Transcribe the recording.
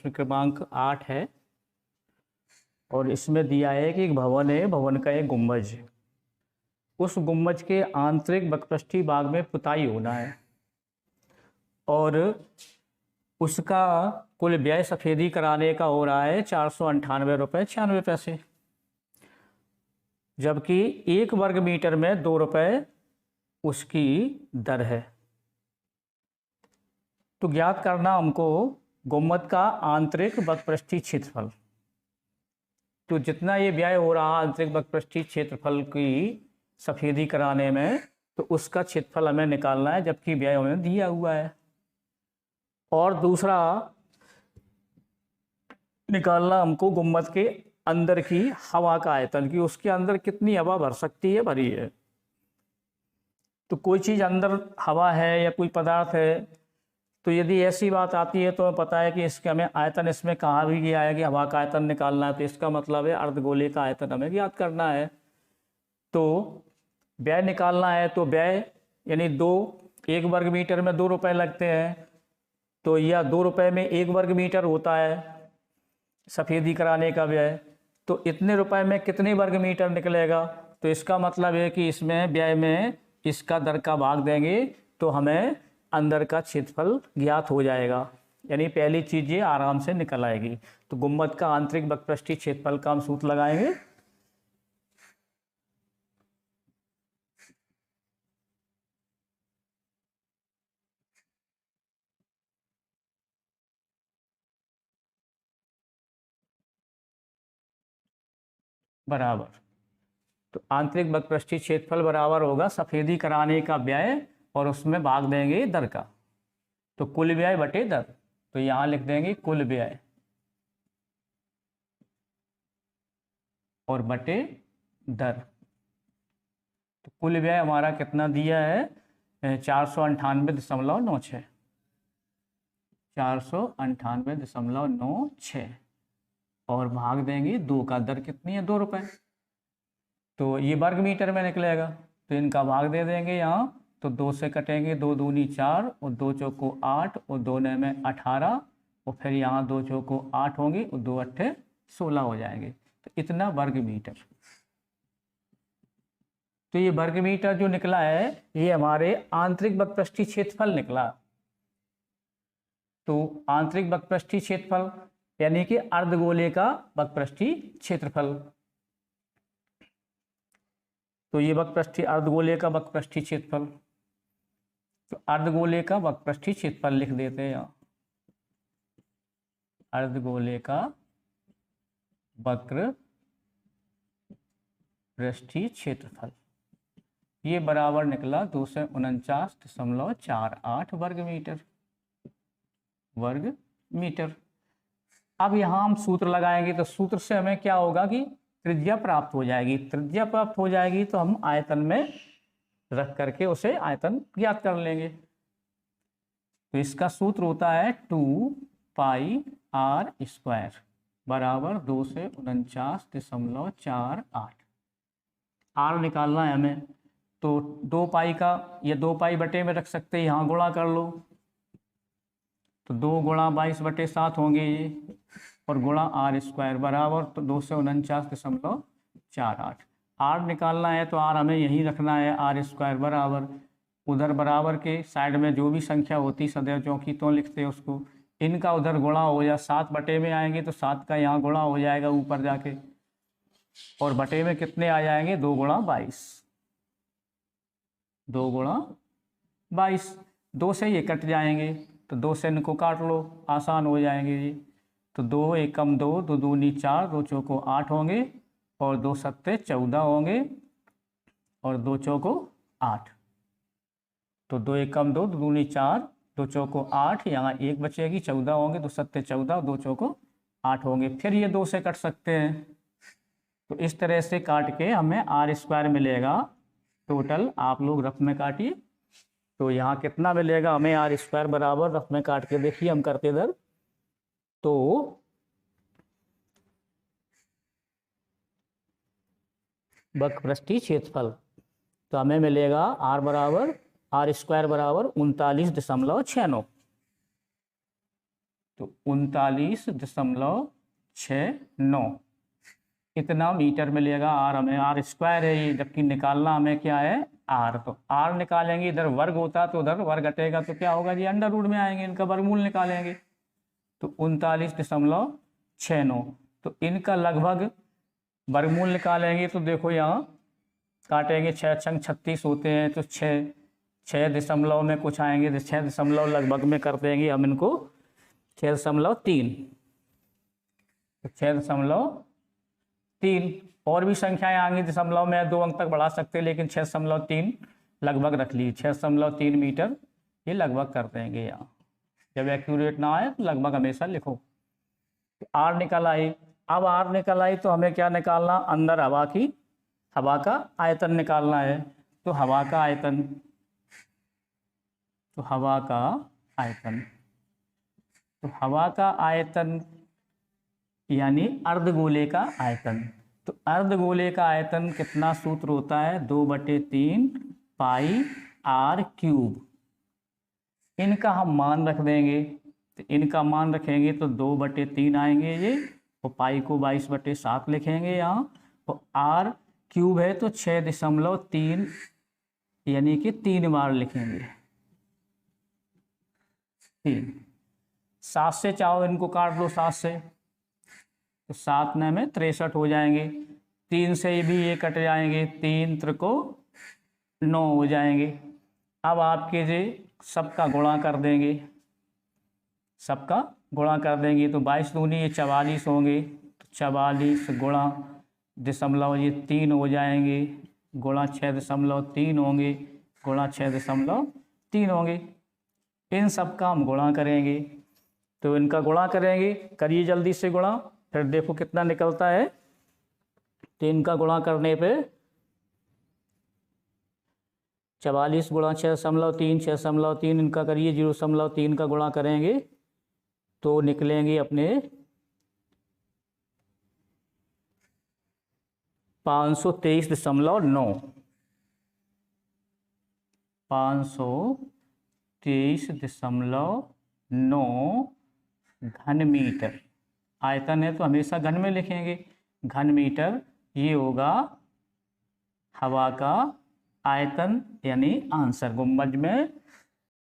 प्रश्न क्रमांक 8 है और इसमें दिया है कि एक भवन है, भवन का एक गुंबज है। उस गुंबज के आंतरिक बकपष्ठी भाग में पुताई होना है और उसका कुल व्यय सफेदी कराने का हो रहा है 498 रुपये 96 पैसे, जबकि 1 वर्ग मीटर में 2 रुपये उसकी दर है। तो ज्ञात करना हमको गुंबद का आंतरिक बकपृष्ठीय क्षेत्रफल। तो जितना ये व्यय हो रहा आंतरिक बकपृष्ठीय क्षेत्रफल की सफेदी कराने में, तो उसका क्षेत्रफल हमें निकालना है, जबकि व्यय हमें दिया हुआ है। और दूसरा निकालना हमको गुंबद के अंदर की हवा का आयतन, की उसके अंदर कितनी हवा भर सकती है, भरी है। तो कोई चीज़ अंदर हवा है या कोई पदार्थ है, तो यदि ऐसी बात आती है तो हमें पता है कि इसके हमें आयतन, इसमें कहा भी गया है कि हवा का आयतन निकालना है, तो इसका मतलब है अर्धगोले का आयतन हमें ज्ञात करना है। तो व्यय निकालना है, तो व्यय यानी 1 वर्ग मीटर में 2 रुपये लगते हैं, तो यह 2 रुपये में 1 वर्ग मीटर होता है सफेदी कराने का व्यय। तो इतने रुपए में कितने वर्ग मीटर निकलेगा, तो इसका मतलब है कि इसमें व्यय में इसका दर का भाग देंगे तो हमें अंदर का क्षेत्रफल ज्ञात हो जाएगा, यानी पहली चीज़ ये आराम से निकल आएगी। तो गुंबद का आंतरिक बकपृष्ठीय क्षेत्रफल का हम सूत्र लगाएंगे। बराबर, तो आंतरिक बकपृष्ठीय क्षेत्रफल बराबर होगा सफेदी कराने का व्यय और उसमें भाग देंगे दर का। तो कुल व्यय बटे दर, तो यहाँ लिख देंगे कुल व्यय और बटे दर। तो कुल व्यय हमारा कितना दिया है, 498.96, 498.96 और भाग देंगे 2 का, दर कितनी है 2 रुपये। तो ये वर्ग मीटर में निकलेगा, तो इनका भाग दे देंगे यहाँ। तो 2 से कटेंगे, 2 दूनी 4 और 2 चौको 8 और 2 ने में 18 और फिर यहाँ 2 चौको 8 होंगे और 2 अट्ठे 16 हो जाएंगे। तो इतना वर्ग मीटर। तो ये वर्ग मीटर जो निकला है ये हमारे आंतरिक बकपृष्ठीय क्षेत्रफल निकला। तो आंतरिक बकपृष्ठीय क्षेत्रफल यानी कि अर्धगोले का बकपृष्ठीय क्षेत्रफल। तो ये बकपृष्ठीय अर्धगोले का बकपृष्ठीय क्षेत्रफल, तो अर्धगोले का बकपृष्ठीय क्षेत्रफल लिख देते हैं यहाँ। अर्धगोले का वक्र पृष्ठीय क्षेत्रफल ये बराबर निकला 249.48 वर्ग मीटर। अब यहाँ हम सूत्र लगाएंगे, तो सूत्र से हमें क्या होगा कि त्रिज्या प्राप्त हो जाएगी। त्रिज्या प्राप्त हो जाएगी तो हम आयतन में रख करके उसे आयतन ज्ञात कर लेंगे। तो इसका सूत्र होता है 2πr² बराबर 249.48। आर निकालना है हमें, तो 2 पाई का ये 2 पाई बटे में रख सकते हैं, यहाँ गुणा कर लो। तो 2 गुणा 22/7 होंगे ये, और गुणा r² बराबर तो 249.48। आर निकालना है तो आर हमें यहीं रखना है, r² बराबर उधर बराबर के साइड में जो भी संख्या होती सदैव चौकी तो लिखते हैं उसको, इनका उधर गुणा हो जाए 7 बटे में आएंगे तो 7 का यहाँ गुणा हो जाएगा ऊपर जाके, और बटे में कितने आ जाएंगे 2 गुणा 22, 2 गुणा 22। 2 से ये कट जाएंगे तो 2 से इनको काट लो, आसान हो जाएंगे जी। तो 2 एकम 2, 2 दूनी 4, 2 चौको 8 होंगे और 2 सत्ते 14 होंगे और 2 चौको 8। तो 2 एकम 2, 2 दूनी 4, 2 चौको 8, यहाँ 1 बचेगी, 14 होंगे, 2 सत्ते 14, 2 चौको 8 होंगे। फिर ये 2 से कट सकते हैं, तो इस तरह से काट के हमें r² मिलेगा टोटल। आप लोग रफ में काटिए, तो यहाँ कितना मिलेगा हमें r² बराबर, रफ में काट के देखिए हम करते इधर। तो बकपृष्ठीय क्षेत्रफल तो हमें मिलेगा r² बराबर 39.69। तो 39.69 इतना मीटर मिलेगा। आर हमें आर स्क्वायर है ये, जबकि निकालना हमें क्या है आर। तो आर निकालेंगे, इधर वर्ग होता तो उधर वर्ग हटेगा तो क्या होगा जी अंडर रूट में आएंगे, इनका वर्गमूल निकालेंगे। तो 39.69, तो इनका लगभग वर्गमूल निकालेंगे तो देखो यहाँ काटेंगे, 6 छंग 36 होते हैं, तो 6 दशमलव में कुछ आएंगे, तो 6 दशमलव लगभग में कर देंगे हम इनको 6.3, तो 6.3। और भी संख्याएं आएंगी दशमलव में 2 अंक तक बढ़ा सकते हैं, लेकिन 6.3 लगभग रख लीजिए। 6.3 मीटर ये लगभग कर देंगे यहाँ। जब एक्यूरेट ना आए तो लगभग हमेशा लिखो। तो आर निकल आई। अब आर निकल आई तो हमें क्या निकालना, अंदर हवा का आयतन निकालना है। तो हवा का आयतन, तो हवा का आयतन यानी अर्धगोले का आयतन। तो अर्धगोले का आयतन कितना सूत्र होता है, 2/3 पाई आर क्यूब। इनका हम मान रख देंगे, तो इनका मान रखेंगे तो 2/3 आएंगे ये, और पाई को 22/7 लिखेंगे यहाँ, और आर क्यूब है तो 6.3 यानी कि 3 बार लिखेंगे 3। 7 से चाहो इनको काट लो, 7 से, तो 7 में 63 हो जाएंगे। 3 से भी ये कट जाएंगे, 3 त्रिको 9 हो जाएंगे। अब आपके जे सबका गुणा कर देंगे, सबका गुणा कर देंगे तो 22 दूनी ये 44 होंगे, तो 44 गुणा दशमलव ये 3 हो जाएंगे, गुणा 6.3 होंगे, गुणा 6.3 होंगे। इन सब का हम गुणा करेंगे, तो इनका गुणा करेंगे, करिए जल्दी से गुणा, फिर देखो कितना निकलता है। तो इनका गुणा करने पे 44 गुणा 6.3, 6.3 इनका करिए, 0.3 का गुणा करेंगे तो निकलेंगे अपने 523.9, 523.9 घन मीटर। आयतन है तो हमेशा घन में लिखेंगे, घन मीटर ये होगा हवा का आयतन यानी आंसर। गुंबज में